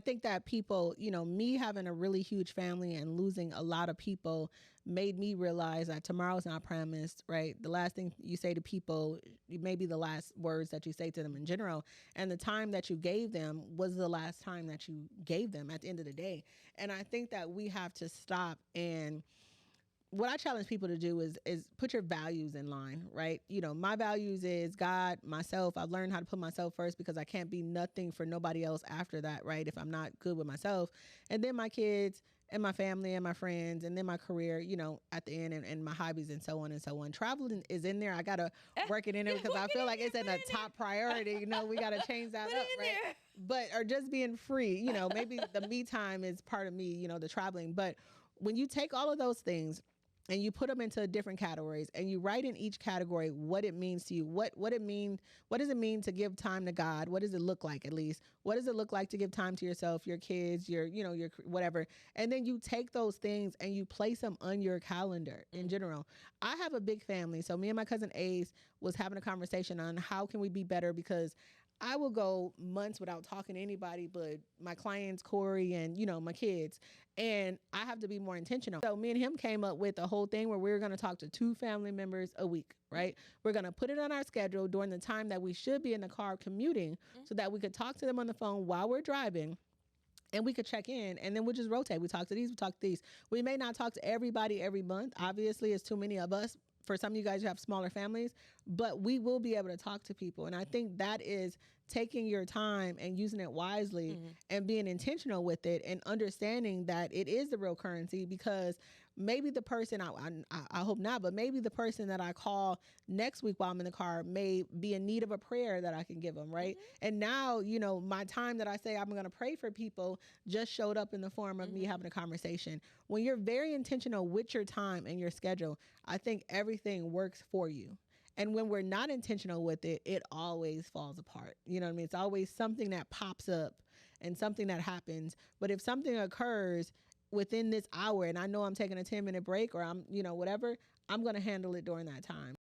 think that people, me having a really huge family and losing a lot of people made me realize that tomorrow's not promised, right? The last thing you say to people may be the last words that you say to them in general. And the time that you gave them was the last time that you gave them at the end of the day. And I think that we have to stop, and what I challenge people to do is put your values in line, right? My values is God, myself. I've learned how to put myself first because I can't be nothing for nobody else after that, right? If I'm not good with myself. And then my kids and my family and my friends, and then my career, at the end, and my hobbies and so on and so on. Traveling is in there. I got to work it in there because I feel like it's in a top priority. We got to change that up, right? But, or just being free, maybe the me time is part of me, the traveling. But when you take all of those things and you put them into different categories, and you write in each category what it means to you, what does it mean to give time to God? What does it look like, at least? What does it look like to give time to yourself, your kids, your whatever? And then you take those things and you place them on your calendar in general. I have a big family. So me and my cousin Ace was having a conversation on how can we be better, because I will go months without talking to anybody but my clients, Corey, and, my kids. And I have to be more intentional. So me and him came up with a whole thing where we were going to talk to 2 family members a week, right? We're going to put it on our schedule during the time that we should be in the car commuting, so that we could talk to them on the phone while we're driving. And we could check in, and then we'll just rotate. We talk to these, we talk to these. We may not talk to everybody every month. Obviously, it's too many of us. For some of you guys who have smaller families, but we will be able to talk to people. And I think that is taking your time and using it wisely, and being intentional with it, and understanding that it is the real currency, because maybe the person, I hope not, but maybe the person that I call next week while I'm in the car may be in need of a prayer that I can give them, right? And now, my time that I say I'm going to pray for people just showed up in the form of me having a conversation. When you're very intentional with your time and your schedule, I think everything works for you. And when we're not intentional with it, it always falls apart. You know what I mean? It's always something that pops up and something that happens. But if something occurs within this hour, and I know I'm taking a 10-minute break, or I'm, whatever, I'm going to handle it during that time.